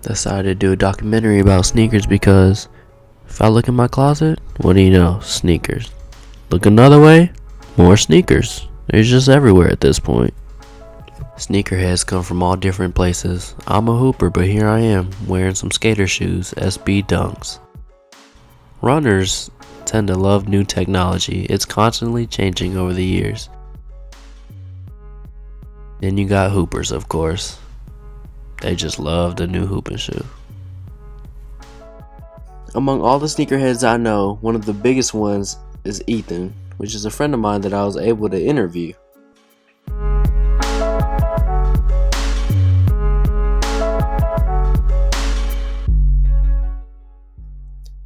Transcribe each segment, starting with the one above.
Decided to do a documentary about sneakers because if I look in my closet, what do you know? Sneakers. Look another way, more sneakers. They're just everywhere at this point. Sneakerheads come from all different places. I'm a hooper, but here I am, wearing some skater shoes, SB Dunks. Runners tend to love new technology. It's constantly changing over the years. Then you got hoopers, of course. They just love the new hooping shoe. Among all the sneakerheads I know, one of the biggest ones is Ethan, which is a friend of mine that I was able to interview.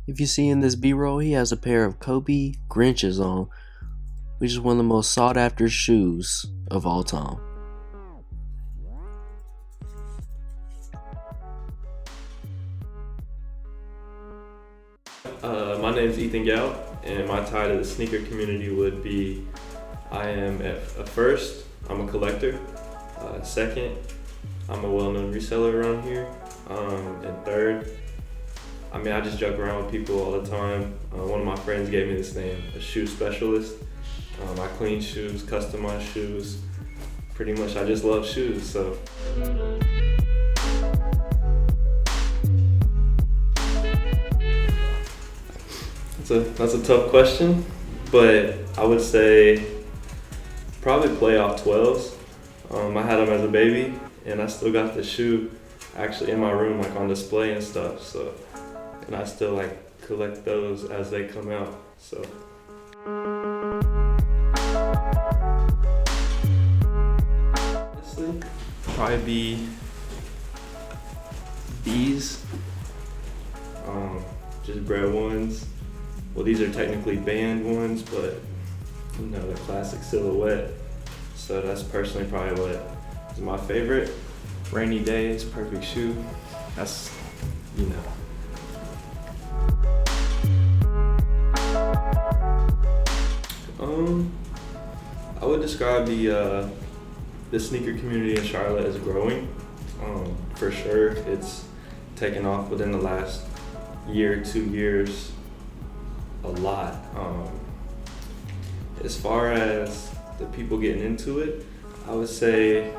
If you see in this B-roll, he has a pair of Kobe Grinches on, which is one of the most sought after shoes of all time. My name is Ethan Gout, and my tie to the sneaker community would be I am at first, I'm a collector. Second, I'm a well-known reseller around here. And third, I just joke around with people all the time. One of my friends gave me this name, a shoe specialist. I clean shoes, customize shoes. Pretty much, I just love shoes, so. That's a tough question, but I would say probably playoff 12s. I had them as a baby, and I still got the shoe actually in my room, like on display and stuff. So, and I still like collect those as they come out. So. Honestly, probably be these, just bred ones. Well, these are technically band ones, but the classic silhouette. So that's personally probably what is my favorite. Rainy days, perfect shoe. That's, I would describe the sneaker community in Charlotte as growing. For sure, it's taken off within the last year, 2 years. A lot. As far as the people getting into it, I would say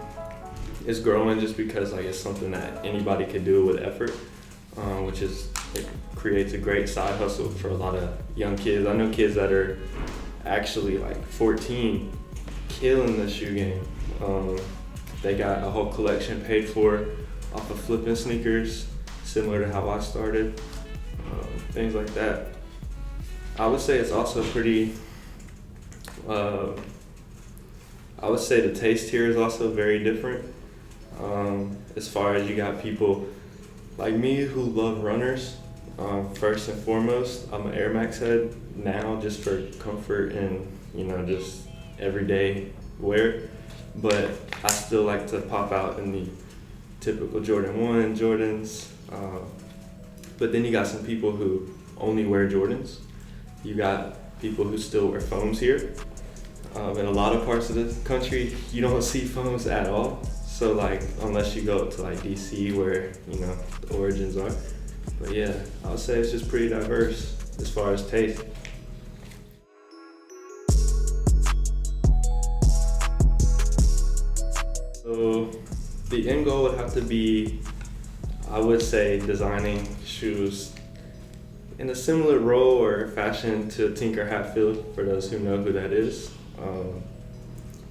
it's growing just because it's something that anybody could do with effort, which is it creates a great side hustle for a lot of young kids. I know kids that are actually 14, killing the shoe game. They got a whole collection paid for off of flipping sneakers, similar to how I started, things like that. I would say it's also pretty, I would say the taste here is also very different. As far as you got people like me who love runners, first and foremost, I'm an Air Max head now just for comfort and, just everyday wear. But I still like to pop out in the typical Jordan 1, Jordans. But then you got some people who only wear Jordans. You got people who still wear foams here. In a lot of parts of the country, you don't see foams at all. So unless you go to DC where, the origins are. But yeah, I would say it's just pretty diverse as far as taste. So the end goal would have to be, I would say, designing shoes in a similar role or fashion to Tinker Hatfield, for those who know who that is.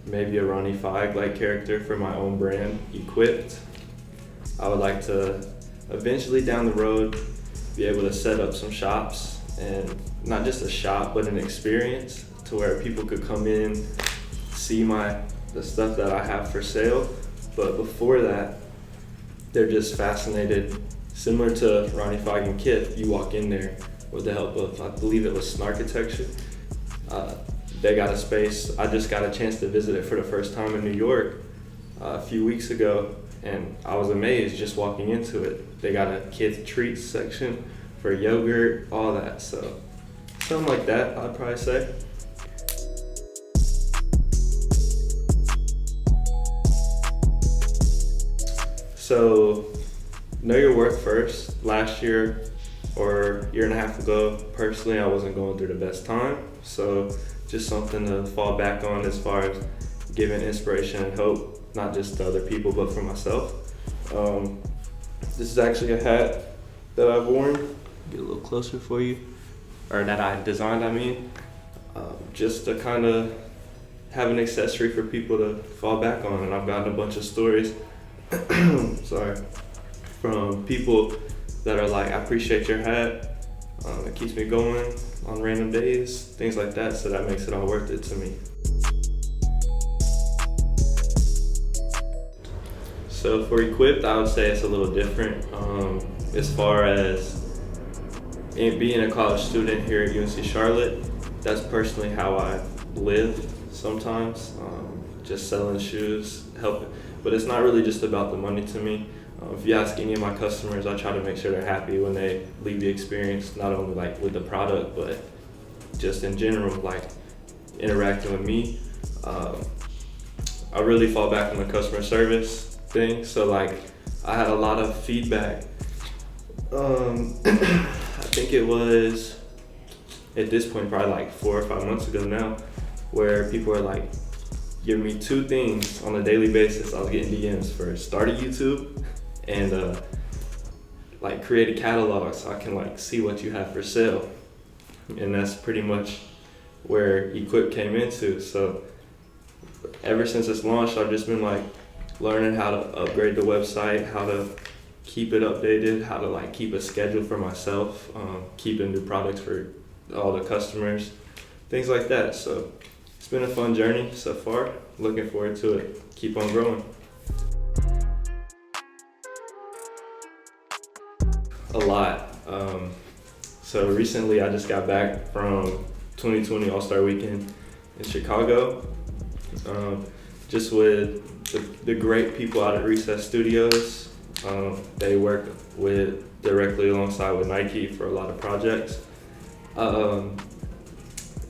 Maybe a Ronnie Fieg-like character for my own brand, Equipped. I would like to eventually down the road be able to set up some shops, and not just a shop, but an experience to where people could come in, see the stuff that I have for sale. But before that, they're just fascinated. Similar to Ronnie Fieg and Kith, you walk in there with the help of, I believe it was Snarkitecture. They got a space. I just got a chance to visit it for the first time in New York a few weeks ago, and I was amazed just walking into it. They got a kids treats section for yogurt, all that. So something like that, I'd probably say. So know your worth first. Last year or year and a half ago, personally, I wasn't going through the best time. So just something to fall back on as far as giving inspiration and hope, not just to other people, but for myself. This is actually a hat that I've worn. Get a little closer for you. Or that I designed, I mean. Just to kind of have an accessory for people to fall back on. And I've gotten a bunch of stories, sorry, from people that are like, I appreciate your hat. It keeps me going on random days, things like that. So that makes it all worth it to me. So for Equipped, I would say it's a little different. As far as being a college student here at UNC Charlotte, that's personally how I live sometimes. Just selling shoes, helping. But it's not really just about the money to me. If you ask any of my customers, I try to make sure they're happy when they leave the experience, not only like with the product, but just in general, like interacting with me. I really fall back on the customer service thing. So like I had a lot of feedback. I think it was at this point probably like 4 or 5 months ago now, where people are like giving me 2 things on a daily basis. I was getting DMs for start a YouTube and like create a catalog so I can like see what you have for sale. And that's pretty much where Equip came into. So ever since it's launched, I've just been like learning how to upgrade the website, how to keep it updated, how to like keep a schedule for myself, keeping new products for all the customers, things like that. So it's been a fun journey so far. Looking forward to it. Keep on growing. A lot. So recently I just got back from 2020 All-Star Weekend in Chicago. Just with the great people out at Recess Studios. They work with directly alongside with Nike for a lot of projects.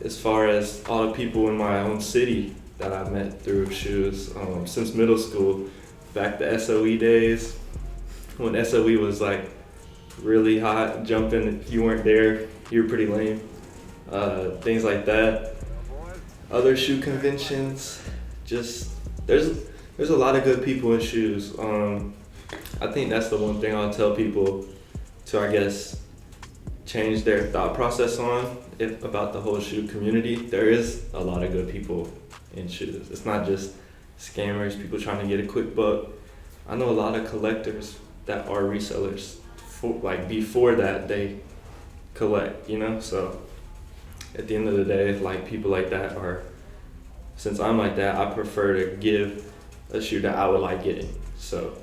As far as all the people in my own city that I met through shoes since middle school, back to SOE days, when SOE was like really hot, jumping. If you weren't there, you were pretty lame. Things like that. Other shoe conventions, just there's a lot of good people in shoes. I think that's the one thing I'll tell people to, I guess, change their thought process on about the whole shoe community. There is a lot of good people in shoes. It's not just scammers, people trying to get a quick buck. I know a lot of collectors that are resellers. Before that, they collect, you know? So at the end of the day, like people like that are, since I'm like that, I prefer to give a shoe that I would like getting. So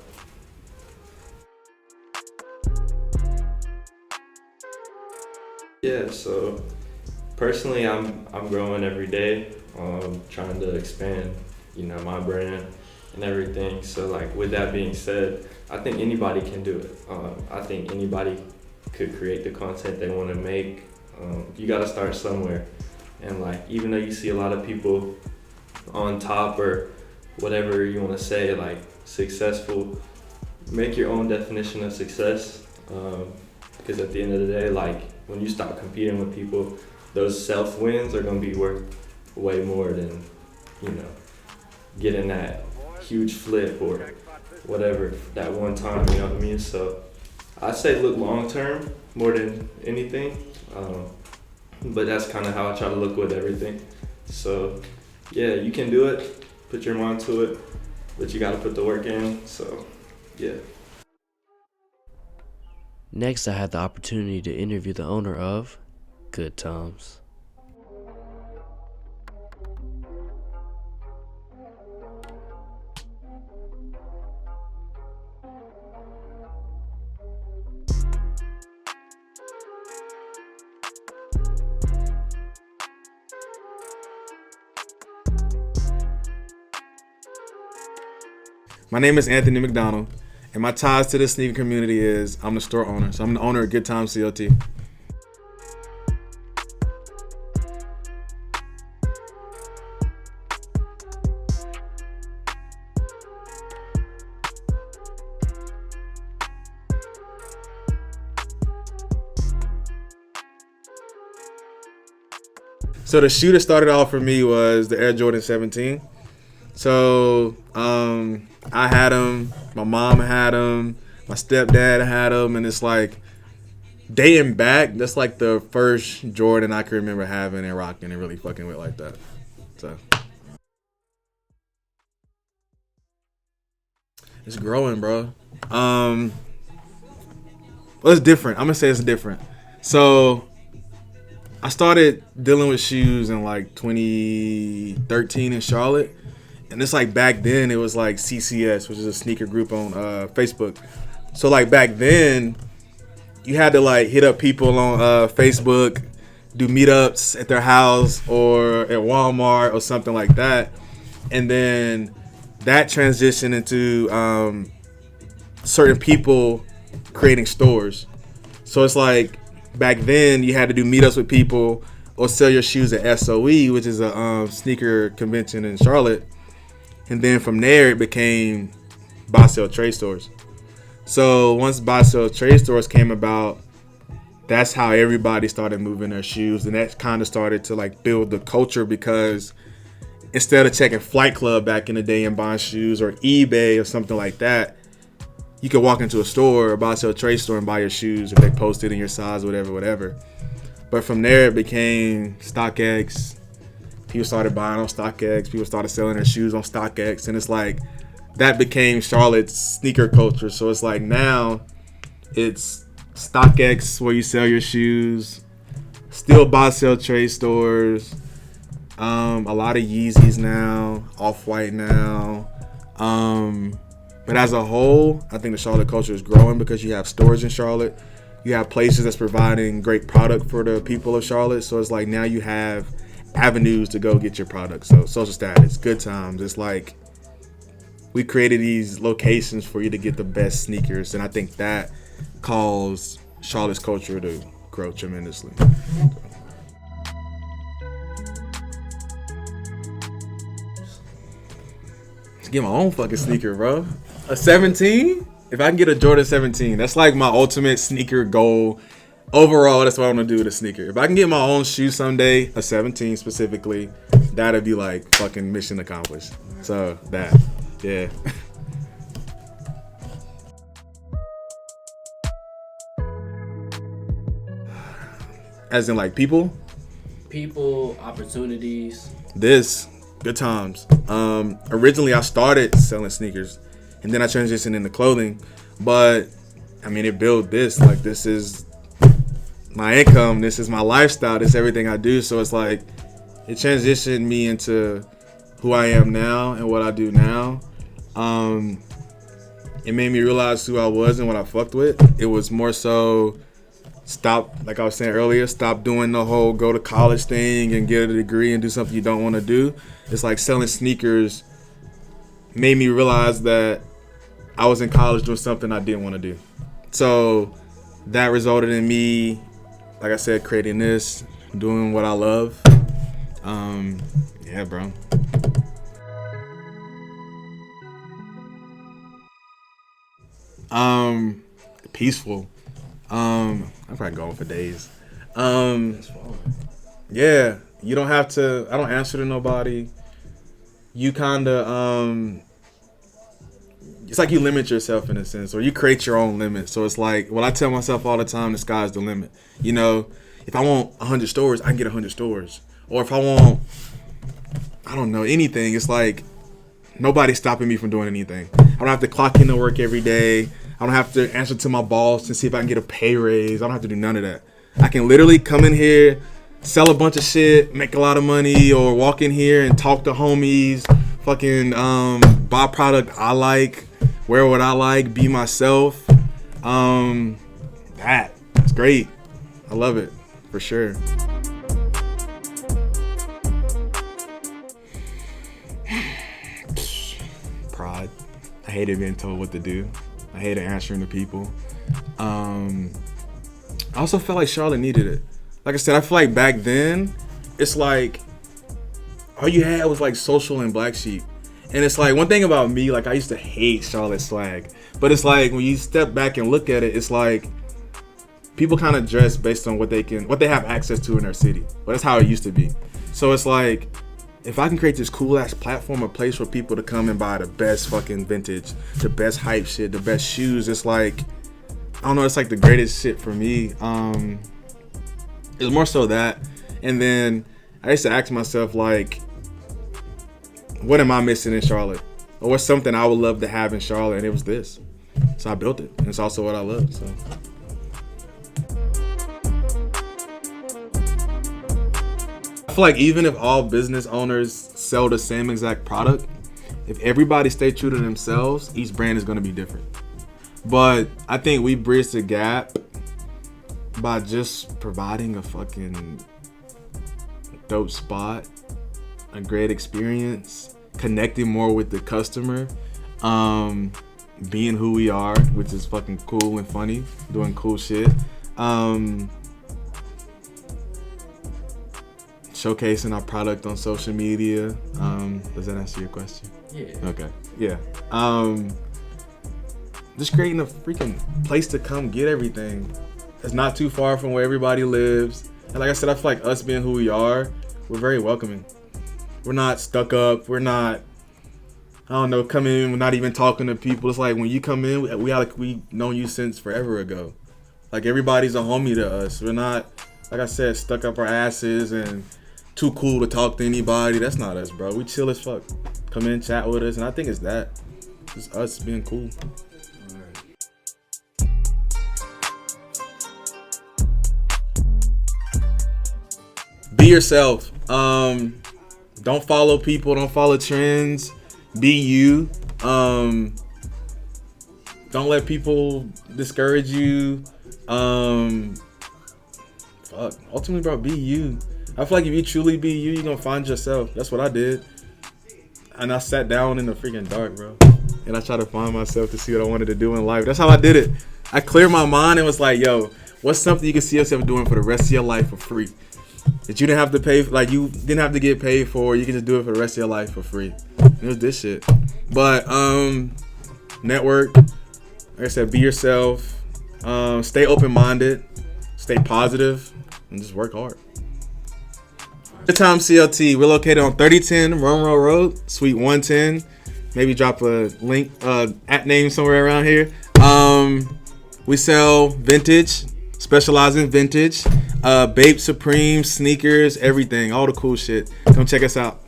yeah, so personally, I'm growing every day, trying to expand, you know, my brand and everything. So like with that being said, I think anybody can do it. I think anybody could create the content they want to make. You got to start somewhere, and like even though you see a lot of people on top or whatever you want to say, like successful, make your own definition of success. Because at the end of the day, like when you stop competing with people, those self wins are gonna be worth way more than, you know, getting that huge flip or whatever that one time, you know what I mean? So I say look long term more than anything, but that's kind of how I try to look with everything. So yeah, you can do it, put your mind to it, but you gotta put the work in, so yeah. Next, I had the opportunity to interview the owner of Good Times. My name is Anthony McDonald, and my ties to the sneaker community is I'm the store owner. So I'm the owner of Good Times CLT. So the shoe that started off for me was the Air Jordan 17. So I had them, my mom had them, my stepdad had them, and it's like dating back, that's like the first Jordan I can remember having and rocking and really fucking with like that. So it's growing, bro. Well, it's different. I'm gonna say it's different. So I started dealing with shoes in like 2013 in Charlotte. And it's like back then it was like CCS, which is a sneaker group on Facebook. So like back then you had to like hit up people on Facebook, do meetups at their house or at Walmart or something like that. And then that transitioned into certain people creating stores. So it's like back then you had to do meetups with people or sell your shoes at SOE, which is a sneaker convention in Charlotte. And then from there, it became buy, sell, trade stores. So once buy, sell, trade stores came about, that's how everybody started moving their shoes. And that kind of started to like build the culture because instead of checking Flight Club back in the day and buying shoes or eBay or something like that, you could walk into a store or buy, sell, trade store and buy your shoes if they posted in your size, whatever. But from there, it became StockX. People started buying on StockX. People started selling their shoes on StockX. And it's like, that became Charlotte's sneaker culture. So it's like now it's StockX where you sell your shoes. Still buy, sell, trade stores. A lot of Yeezys now. Off-White now. But as a whole, I think the Charlotte culture is growing because you have stores in Charlotte. You have places that's providing great product for the people of Charlotte. So it's like now you have avenues to go get your product. So social status, good times. It's like we created these locations for you to get the best sneakers, and I think that caused Charlotte's culture to grow tremendously. Let's get my own fucking sneaker, bro. A 17? If I can get a Jordan 17, that's like my ultimate sneaker goal. Overall, that's what I want to do with a sneaker. If I can get my own shoe someday, a 17 specifically, that'd be like fucking mission accomplished. So that, yeah. As in like people, opportunities. this, good times. Originally I started selling sneakers and then I transitioned into clothing, but I mean it built this, like this is my income, this is my lifestyle, this is everything I do. So it's like it transitioned me into who I am now and what I do now. It made me realize who I was and what I fucked with. It was more so stop, like I was saying earlier, stop doing the whole go to college thing and get a degree and do something you don't want to do. It's like selling sneakers made me realize that I was in college doing something I didn't want to do. So that resulted in me, like I said, creating this, doing what I love. Yeah, bro. Peaceful. I'm probably going for days. Yeah, you don't have to, I don't answer to nobody. You kind of, it's like you limit yourself in a sense, or you create your own limit. So it's like, well, I tell myself all the time, the sky's the limit. You know, if I want 100 stores, I can get 100 stores. Or if I want, I don't know, anything, it's like nobody's stopping me from doing anything. I don't have to clock in to work every day. I don't have to answer to my boss and see if I can get a pay raise. I don't have to do none of that. I can literally come in here, sell a bunch of shit, make a lot of money, or walk in here and talk to homies, fucking buy product I like, wear what I like, be myself. That's great. I love it, for sure. Pride. I hated being told what to do. I hated answering to people. I also felt like Charlotte needed it. Like I said, I feel like back then, it's like all you had was like Social and Black Sheep. And it's like one thing about me, like I used to hate Charlotte swag. But it's like when you step back and look at it, it's like people kind of dress based on what they have access to in their city. But that's how it used to be. So it's like, if I can create this cool ass platform, a place for people to come and buy the best fucking vintage, the best hype shit, the best shoes, it's like, I don't know, it's like the greatest shit for me. It's more so that. And then I used to ask myself, like, what am I missing in Charlotte? Or what's something I would love to have in Charlotte? And it was this. So I built it. And it's also what I love. So. I feel like even if all business owners sell the same exact product, if everybody stay true to themselves, each brand is going to be different. But I think we bridge the gap by just providing a fucking dope spot, a great experience, connecting more with the customer, being who we are, which is fucking cool and funny, doing cool shit, showcasing our product on social media. Does that answer your question? Yeah. Okay. Yeah. Just creating a freaking place to come get everything. It's not too far from where everybody lives. And like I said, I feel like us being who we are, we're very welcoming. We're not stuck up. We're not, I don't know, come in, we're not even talking to people. It's like when you come in, we known you since forever ago. Like everybody's a homie to us. We're not, like I said, stuck up our asses and too cool to talk to anybody. That's not us, bro. We chill as fuck. Come in, chat with us. And I think it's that. It's us being cool. Be yourself. Don't follow people. Don't follow trends. Be you. Don't let people discourage you. Ultimately, bro, be you. I feel like if you truly be you, you're gonna find yourself. That's what I did. And I sat down in the freaking dark, bro. And I tried to find myself to see what I wanted to do in life. That's how I did it. I cleared my mind and was like, yo, what's something you can see yourself doing for the rest of your life for free? That you didn't have to pay, like you didn't have to get paid for. You can just do it for the rest of your life for free. And it was this shit. But network, like I said, be yourself. Stay open-minded. Stay positive, and just work hard. Good Time CLT. We're located on 3010 Romeau Road, Suite 110. Maybe drop a link, at name somewhere around here. We sell vintage. Specialize in vintage, Bape, Supreme, sneakers, everything, all the cool shit. Come check us out.